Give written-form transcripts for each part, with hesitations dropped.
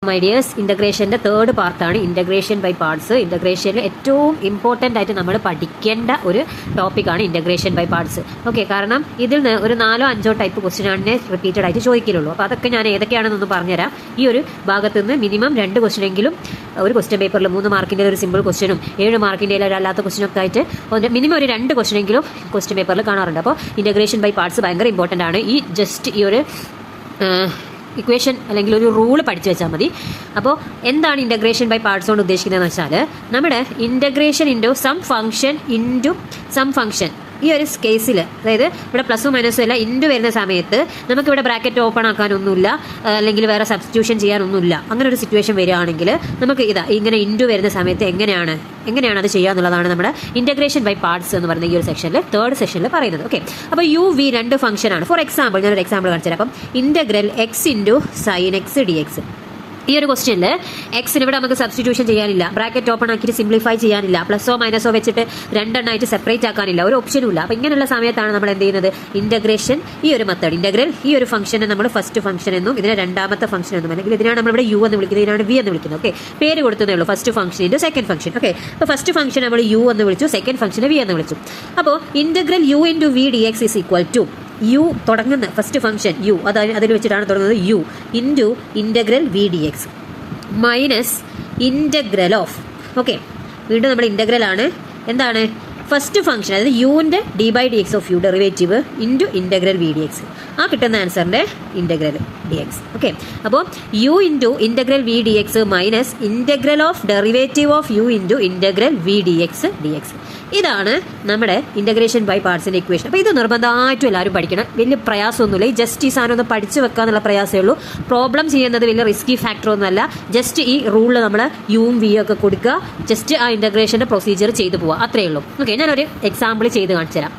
My dears, ഇൻ്റഗ്രേഷൻ്റെ third പാർട്ടാണ് integration by parts. ഇൻ്റഗ്രേഷനിൽ ഏറ്റവും important ആയിട്ട് നമ്മൾ പഠിക്കേണ്ട ഒരു ടോപ്പിക്കാണ് ഇൻ്റഗ്രേഷൻ ബൈ പാർട്സ്. ഓക്കെ, കാരണം ഇതിൽ നിന്ന് ഒരു 4-5 ടൈപ്പ് ക്വസ്റ്റ്യനാണ് റിപ്പീറ്റഡ് ആയിട്ട് ചോദിക്കുള്ളൂ. അപ്പോൾ അതൊക്കെ ഞാൻ ഏതൊക്കെയാണെന്നൊന്ന് പറഞ്ഞുതരാം. ഈ ഒരു ഭാഗത്ത് നിന്ന് മിനിമം 2 ക്വസ്റ്റ്യനെങ്കിലും ഒരു ക്വസ്റ്റ്യൻ പേപ്പറിൽ 3 മാർക്കിൻ്റെ ഒരു സിമ്പിൾ ക്വസ്റ്റ്യനും 7 മാർക്കിൻ്റെ ഒരു അല്ലാത്ത ക്വസ്റ്റ്യനൊക്കെ ആയിട്ട് മിനിമം ഒരു 2 ക്വസ്റ്റ്യനെങ്കിലും ക്വസ്റ്റ്യൻ പേപ്പറിൽ കാണാറുണ്ട്. അപ്പോൾ ഇൻ്റഗ്രേഷൻ ബൈ പാർട്സ് ഭയങ്കര ഇമ്പോർട്ടൻ്റ് ആണ്. ഈ ഒരു ഇക്വേഷൻ അല്ലെങ്കിൽ ഒരു റൂൾ പഠിച്ചു വെച്ചാൽ മതി. അപ്പോൾ എന്താണ് ഇൻ്റഗ്രേഷൻ ബൈ പാർട്സ് കൊണ്ട് ഉദ്ദേശിക്കുന്നതെന്ന് വെച്ചാൽ നമ്മുടെ integration into some function into some function. ഈ ഒരു കേസിൽ, അതായത് ഇവിടെ പ്ലസും മൈനസും എല്ലാം ഇൻറ്റു വരുന്ന സമയത്ത് നമുക്കിവിടെ ബ്രാക്കറ്റ് ഓപ്പൺ ആക്കാനൊന്നുമില്ല, അല്ലെങ്കിൽ വേറെ സബ്സ്റ്റിറ്റ്യൂഷൻ ചെയ്യാനൊന്നുമില്ല. അങ്ങനെ ഒരു സിറ്റുവേഷൻ വരികയാണെങ്കിൽ നമുക്ക് ഇങ്ങനെ ഇൻറ്റു വരുന്ന സമയത്ത് എങ്ങനെയാണ് അത് ചെയ്യുക എന്നുള്ളതാണ് നമ്മുടെ ഇൻ്റഗ്രേഷൻ ബൈ പാർട്സ് എന്ന് പറയുന്ന ഈ ഒരു സെക്ഷനിൽ, തേർഡ് സെക്ഷനിൽ പറയുന്നത്. ഓക്കെ, അപ്പോൾ u-v 2 ഫംഗ്ഷനാണ്. ഫോർ എക്സാമ്പിൾ ഞാനൊരു എക്സാമ്പിൾ കാണിച്ചു തരാം. അപ്പം integral x into sine x d X. ഈ ഒരു ക്വസ്റ്റ്യനിൽ എക്സിന് ഇവിടെ നമുക്ക് സബ്സ്റ്റിറ്റ്യൂഷൻ ചെയ്യാനില്ല, ബ്രാക്കറ്റ് ഓപ്പൺ ആക്കിയിട്ട് സിംപ്ലിഫൈ ചെയ്യാനില്ല, പ്ലസോ മൈനസോ വെച്ചിട്ട് 2 എണ്ണമായിട്ട് സെപ്പറേറ്റ് ആക്കാനില്ല, ഒരു ഓപ്ഷനും ഇല്ല. അപ്പോൾ ഇങ്ങനെയുള്ള സമയത്താണ് നമ്മൾ എന്ത് ചെയ്യുന്നത്, ഇൻ്റഗ്രേഷൻ ഈ ഒരു മെത്തേഡ്, ഇൻ്റഗ്രൽ ഈ ഒരു ഫംഗ്ഷനെ നമ്മൾ ഫസ്റ്റ് ഫംഗ്ഷൻ എന്നും ഇതിനെ രണ്ടാമത്തെ ഫംഗ്ഷൻ എന്നും, അല്ലെങ്കിൽ ഇതിനാണ് നമ്മളിവിടെ u എന്ന് വിളിക്കുന്നത്, ഇതിനാണ് v എന്ന് വിളിക്കുന്നത്. ഓക്കെ, പേര് കൊടുത്തതേ ഉള്ളൂ, first function into second function. Okay, അപ്പോൾ ഫസ്റ്റ് ഫംഗ്ഷൻ നമ്മൾ u എന്ന് വിളിച്ചു, സെക്കൻഡ് ഫംഗ്ഷനെ v എന്ന് വിളിച്ചു. അപ്പോൾ integral u into v dx is equal to u തുടങ്ങുന്ന ഫസ്റ്റ് ഫംഗ്ഷൻ u, അതിൽ വെച്ചിട്ടാണ് തുടങ്ങുന്നത്, u into integral v dx minus integral of, okay വീണ്ടും നമ്മൾ ഇൻ്റഗ്രൽ ആണ്, എന്താണ് ഫസ്റ്റ് ഫംഗ്ഷൻ, അതായത് യുവിൻ്റെ d by d x of u derivative into integral v d x, ആ കിട്ടുന്ന ആൻസറിൻ്റെ ഇൻ്റഗ്രൽ ഡി എക്സ്. ഓക്കെ, അപ്പോൾ u into integral v d x minus integral of derivative of U into integral v d x d x. ഇതാണ് നമ്മുടെ integration by പാർട്സിൻ്റെ equation. അപ്പോൾ ഇത് നിർബന്ധമായിട്ടും എല്ലാവരും പഠിക്കണം. വലിയ പ്രയാസമൊന്നുമില്ല, ഈ ജസ്റ്റ് ഈ സാധനം ഒന്ന് പഠിച്ചു വെക്കാന്നുള്ള പ്രയാസമേ ഉള്ളൂ. പ്രോബ്ലം ചെയ്യുന്നത് വലിയ റിസ്കി ഫാക്ടറൊന്നുമല്ല. ജസ്റ്റ് ഈ റൂളിൽ നമ്മൾ യുവും വിയും ഒക്കെ കൊടുക്കുക, ജസ്റ്റ് ആ ഇൻ്റഗ്രേഷൻ്റെ പ്രൊസീജിയർ ചെയ്തു പോവുക, അത്രയേ ഉള്ളൂ. ഓക്കെ, ഞാനൊരു എക്സാമ്പിൾ ചെയ്ത് കാണിച്ചു തരാം.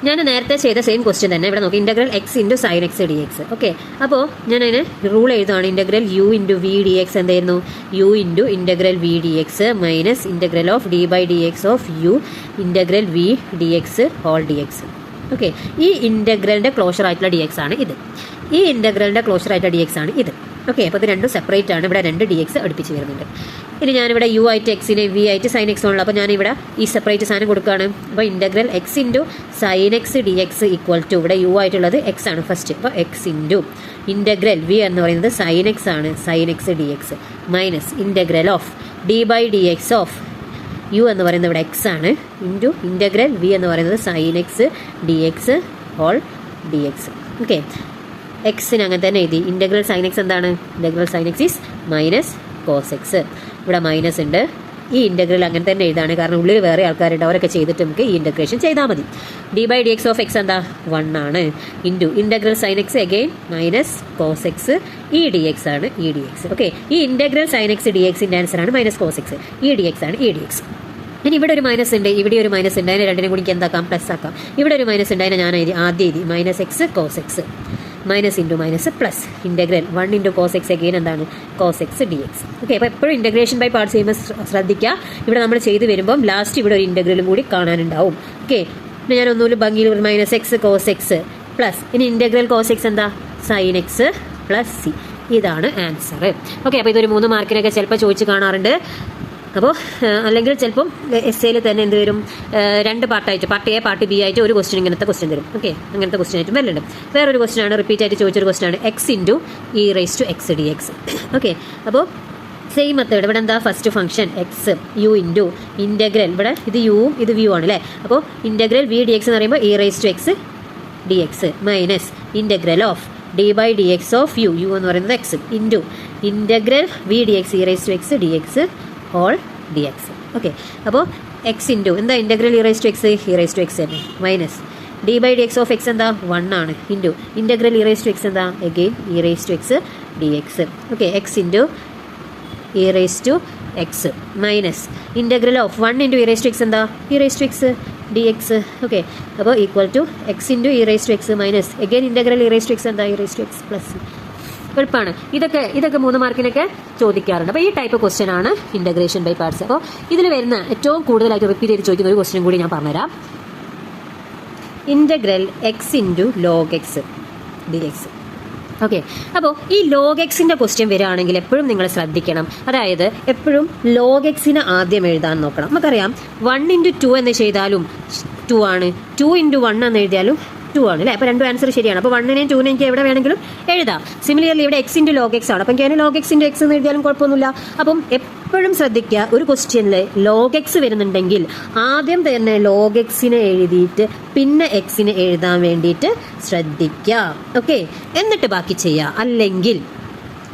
ഞാൻ നേരത്തെ ചെയ്ത സെയിം ക്വസ്റ്റ്യൻ തന്നെ ഇവിടെ നോക്കി, integral x into sine x d x. Okay, അപ്പോൾ ഞാനതിന് റൂൾ എഴുതുകയാണ്. Integral u into v d x എന്തായിരുന്നു, u into integral v d x minus integral of d by d x of u integral v d x whole d x. Okay, ഈ ഇൻ്റഗ്രലിൻ്റെ closure ആയിട്ടുള്ള d x ആണ് ഇത്, ഈ ഇൻ്റഗ്രലിൻ്റെ closure ആയിട്ടുള്ള d x ആണ് ഇത്. ഓക്കെ, അപ്പോൾ ഇത് രണ്ടും സെപ്പറേറ്റ് ആണ്, ഇവിടെ 2 ഡി എക്സ് അടുപ്പിച്ച് വരുന്നുണ്ട്. ഇനി ഞാനിവിടെ യു ആയിട്ട് എക്സിനെ വി ആയിട്ട് സൈൻ എക്സ് ഉള്ളൂ, അപ്പോൾ ഞാനിവിടെ ഈ സെപ്പറേറ്റ് സാധനം കൊടുക്കുകയാണ്. അപ്പോൾ integral x into sine x d x equal to, ഇവിടെ യു ആയിട്ടുള്ളത് എക്സ് ആണ് ഫസ്റ്റ്, അപ്പോൾ എക്സ് ഇൻറ്റു ഇൻ്റഗ്രൽ വി എന്ന് പറയുന്നത് സൈൻ എക്സ് ആണ്, sine x d x minus integral of d by d x of u എന്ന് പറയുന്നത് ഇവിടെ എക്സ് ആണ്, ഇൻറ്റു ഇൻ്റഗ്രൽ വി എന്ന് പറയുന്നത് sine x d x whole d x. Okay, എക്സിന് അങ്ങനെ തന്നെ എഴുതി. ഇൻ്റഗ്രൽ സൈൻ എക്സ് എന്താണ്, integral sine x is minus cos x, ഇവിടെ മൈനസ് ഉണ്ട്. ഈ ഇൻ്റഗ്രൽ അങ്ങനെ തന്നെ എഴുതാണ്, കാരണം ഉള്ളിൽ വേറെ ആൾക്കാരുണ്ട്, അവരൊക്കെ ചെയ്തിട്ട് നമുക്ക് ഈ ഇൻ്റഗ്രേഷൻ ചെയ്താൽ മതി. D by d x of x എന്താ 1 ആണ്, into integral sine x again minus cos x, ഈ ഡി എക്സ് ആണ് ഈ ഡി എക്സ്. ഓക്കെ, ഈ ഇൻ്റഗ്രൽ സൈൻ എക്സ് ഡി എക്സിൻ്റെ ആൻസറാണ് മൈനസ് കോസ് എക്സ്, ഈ ഡി എക്സ് ആണ് ഈ ഡി എക്സ്. ഇനി ഇവിടെ ഒരു മൈനസ് ഉണ്ട്, ഇവിടെ ഒരു മൈനസ് ഉണ്ട്, അതിനെ രണ്ടിനെ കൂടി എന്താക്കാം, പ്ലസ് ആക്കാം. ഇവിടെ ഒരു മൈനസ് ഉണ്ട്, അതിനെ ഞാൻ ആദ്യം എഴുതി minus x cos x, minus into minus plus integral 1 into cos x again എന്താണ് cos x d x. Okay, അപ്പോൾ എപ്പോഴും ഇൻ്റഗ്രേഷൻ ബൈ പാർട്സ് ചെയ്യുമ്പോൾ ശ്രദ്ധിക്കുക, ഇവിടെ നമ്മൾ ചെയ്ത് വരുമ്പം ലാസ്റ്റ് ഇവിടെ ഒരു ഇൻ്റഗ്രലും കൂടി കാണാനുണ്ടാവും. ഓക്കെ, പിന്നെ ഞാൻ ഒന്നുകൂടി ഭംഗിയിൽ minus x cos x plus, ഇനി ഇൻ്റഗ്രൽ കോസ് എക്സ് എന്താ സൈൻ എക്സ് പ്ലസ് സി, ഇതാണ് ആൻസർ. ഓക്കെ, അപ്പോൾ ഇതൊരു 3 മാർക്കിനൊക്കെ ചിലപ്പോൾ ചോദിച്ച് കാണാറുണ്ട്. അപ്പോൾ അല്ലെങ്കിൽ ചിലപ്പം എസ് എയിൽ തന്നെ എന്ത് വരും, 2 പാർട്ടായിട്ട്, പാർട്ട് എ പാർട്ട് ബി ആയിട്ട് ഒരു ക്വസ്റ്റ്യൻ ഇങ്ങനത്തെ ക്വസ്റ്റ്യൻ തരും. ഓക്കെ, അങ്ങനത്തെ ക്വസ്റ്റ്യൻ ആയിട്ട് വരുന്നുണ്ട്. വേറൊരു ക്വസ്റ്റ്യൻ ആണ് റിപ്പീറ്റ് ആയിട്ട് ചോദിച്ചൊരു ക്വസ്റ്റ്യൻ ആണ് x into e raise to x d x. Okay, അപ്പോൾ സെയിം മെത്തേഡ്, ഇവിടെ എന്താ first function x u into integral, ഇവിടെ ഇത് യുവും ഇത് വ്യൂ ആണ് അല്ലേ, അപ്പോൾ ഇൻ്റഗ്രൽ വി ഡി എക്സ് എന്ന് പറയുമ്പോൾ e raise to x d x minus integral of d by d x of u, u എന്ന് പറയുന്നത് x, into integral v d x e raise to x d x whole d x. Okay, അപ്പോൾ x into എന്താ integral e raise to x തന്നെ minus d by d x of x എന്താ 1 ആണ്, into integral e raise to x എന്താ again e raise to x d x. Okay, x into e raise to x minus integral of 1 into e raise to x എന്താ e raise to x d x. Okay, അപ്പോൾ equal to x into e raise to x minus again integral e raise to x എന്താ e raise to x plus. എളുപ്പമാണ്, ഇതൊക്കെ 3 മാർക്കിനൊക്കെ ചോദിക്കാറുണ്ട്. അപ്പോൾ ഈ type question ആണ് ഇൻ്റഗ്രേഷൻ ബൈ പാർട്സ്. അപ്പോൾ ഇതിൽ വരുന്ന ഏറ്റവും കൂടുതലായിട്ട് റിപ്പീറ്റ് ചെയ്ത് ചോദിക്കുന്ന ഒരു ക്വസ്റ്റ്യൻ കൂടി ഞാൻ പറഞ്ഞുതരാം. Integral x into log X d x. Okay. അപ്പോൾ ഈ log xന്റെ ക്വസ്റ്റ്യൻ വരികയാണെങ്കിൽ എപ്പോഴും നിങ്ങൾ ശ്രദ്ധിക്കണം. അതായത് എപ്പോഴും log xനെ ആദ്യം എഴുതാൻ നോക്കണം. നമുക്കറിയാം 1 × 2 എന്ന് ചെയ്താലും 2 ആണ്, 2 × 1 എന്ന് എഴുതിയാലും 2 ആണ് അല്ലേ. അപ്പോൾ രണ്ടും ആൻസർ ശരിയാണ്. അപ്പോൾ 1നെയും 2നെയും എനിക്ക് എവിടെ വേണമെങ്കിലും എഴുതാം. സിമിലർലി ഇവിടെ x × log x ആണ്. അപ്പം എനിക്ക് log x × x എന്ന് എഴുതിയാലും കുഴപ്പമൊന്നുമില്ല. അപ്പം എപ്പോഴും ശ്രദ്ധിക്കുക, ഒരു ക്വസ്റ്റ്യനിൽ log x വരുന്നുണ്ടെങ്കിൽ ആദ്യം തന്നെ log xനെ എഴുതിയിട്ട് പിന്നെ xനെ എഴുതാൻ വേണ്ടിയിട്ട് ശ്രദ്ധിക്കുക. ഓക്കെ, എന്നിട്ട് ബാക്കി ചെയ്യുക.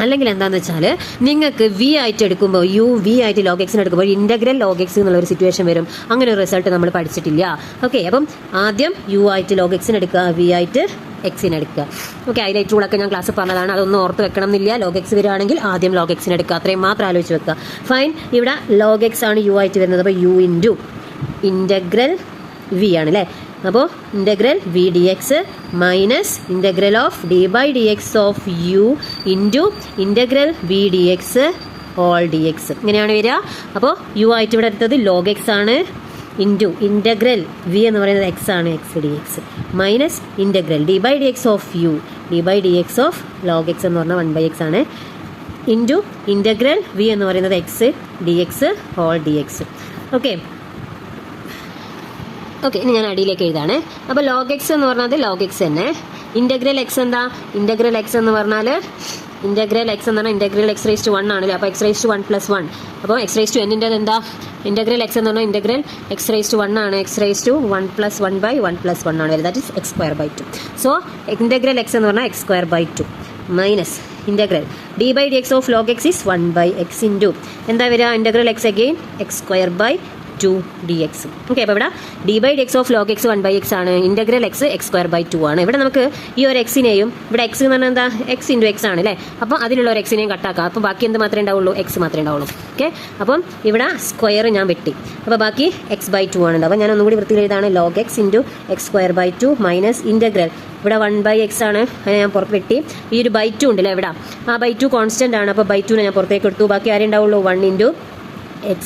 അല്ലെങ്കിൽ എന്താണെന്ന് വെച്ചാൽ നിങ്ങൾക്ക് v ആയിട്ട് എടുക്കുമ്പോൾ v ആയിട്ട് log xന് എടുക്കുമ്പോൾ ഇൻ്റഗ്രൽ log x എന്നുള്ള ഒരു സിറ്റുവേഷൻ വരും. അങ്ങനെ ഒരു റിസൾട്ട് നമ്മൾ പഠിച്ചിട്ടില്ല. ഓക്കെ, അപ്പം ആദ്യം u ആയിട്ട് log xന് എടുക്കുക, v ആയിട്ട് എക്സിന് എടുക്കുക. ഓക്കെ, ഹൈലൈറ്റ് റൂളൊക്കെ ഞാൻ ക്ലാസ് പറഞ്ഞതാണ്, അതൊന്നും ഓർത്ത് വെക്കണം എന്നില്ല. log x വരികയാണെങ്കിൽ ആദ്യം log xന് എടുക്കുക, അത്രയും മാത്രം ആലോചിച്ച് വെക്കുക. ഫൈൻ, ഇവിടെ log x ആണ് u ആയിട്ട് വരുന്നത്. അപ്പോൾ u × ഇൻ്റഗ്രൽ v ആണ് അല്ലേ. അപ്പോൾ ഇൻ്റഗ്രൽ v dx minus integral of d/dx of u into integral v dx whole dx ഇങ്ങനെയാണ് വരിക. അപ്പോൾ u ആയിട്ട് ഇവിടെ എടുത്തത് log x ആണ്, ഇൻറ്റു ഇൻ്റഗ്രൽ v എന്ന് പറയുന്നത് x ആണ്, x dx minus integral d/dx of u d/dx of log x എന്ന് പറഞ്ഞാൽ 1/x ആണ്, ഇൻറ്റു ഇൻ്റഗ്രൽ v എന്ന് പറയുന്നത് x dx whole dx. Okay, ഇനി ഞാൻ അടിയിലേക്ക് എഴുതാണ്. അപ്പോൾ log x എന്ന് പറഞ്ഞാൽ log x തന്നെ. ഇൻ്റഗ്രൽ x എന്താ? ഇൻ്റഗ്രൽ x എന്ന് പറഞ്ഞാൽ ഇൻ്റഗ്രൽ x raised to 1 ആണല്ലേ. അപ്പോൾ x raised to 1 + 1. അപ്പോൾ x raised to n എന്താ? ഇൻ്റഗ്രൽ x എന്ന് പറഞ്ഞാൽ ഇൻ്റഗ്രൽ x raised to 1 ആണ്. x raised to 1 + 1/1 + 1 ആണ് വരുന്നത്. That is x²/2. So integral x എന്ന് പറഞ്ഞാൽ x²/2 minus integral d/dx of log x is 1/x into എന്താ വരിക? Integral x again x²/2 dx. Okay, അപ്പോൾ ഇവിടെ d/dx of log x 1/x ആണ്, ഇൻ്റഗ്രൽ x x²/2 ആണ്. ഇവിടെ നമുക്ക് ഈ ഒരു എക്സിനെയും ഇവിടെ x എന്ന് പറഞ്ഞാൽ എന്താ? x × x ആണ് അല്ലേ. അപ്പോൾ അതിലുള്ള ഒരു എക്സിനെയും കട്ടാക്കാം. അപ്പോൾ ബാക്കി എന്ത് മാത്രമേ ഉണ്ടാവുള്ളൂ? x മാത്രമേ ഉണ്ടാവുള്ളൂ. ഓക്കെ, അപ്പം ഇവിടെ സ്ക്വയർ ഞാൻ വെട്ടി, അപ്പോൾ ബാക്കി x/2 ആണ്. അപ്പോൾ ഞാൻ ഒന്നുകൂടി വൃത്തിയിൽ എഴുതാണ് log x × x²/2 minus integral ഇവിടെ 1/x ആണ്, അതിനെ ഞാൻ പുറത്ത് വെട്ടി. ഈ ഒരു /2 ഉണ്ടല്ലേ ഇവിടെ, ആ /2 കോൺസ്റ്റൻ്റ് ആണ്. അപ്പോൾ /2നെ ഞാൻ പുറത്തേക്ക് എടുത്തു. ബാക്കി ആരേ ഉണ്ടാവുള്ളൂ? 1 × x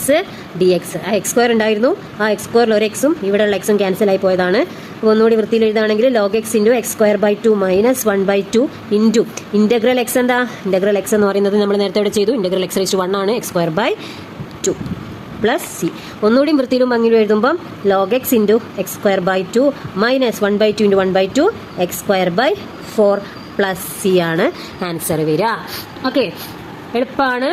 dx. ആ x² ഉണ്ടായിരുന്നു, ആ x² ഒരു എക്സും ഇവിടെയുള്ള എക്സും ക്യാൻസൽ ആയി പോയതാണ്. അപ്പോൾ ഒന്നുകൂടി വൃത്തിയിൽ എഴുതാണെങ്കിൽ log x × x²/2 minus 1/2 into integral x എന്താ? ഇൻ്റഗ്രൽ x എന്ന് പറയുന്നത് നമ്മൾ നേരത്തെ ഇവിടെ ചെയ്തു. ഇൻ്റഗ്രൽ x raised to 1 ആണ്, x²/2 പ്ലസ് c. ഒന്നുകൂടി വൃത്തിയിലും ഭംഗിയിലും എഴുതുമ്പം log x × x²/2 minus 1/2 × 1/2 x²/4 plus c ആണ് ആൻസർ വരിക. ഓക്കെ, എളുപ്പമാണ്.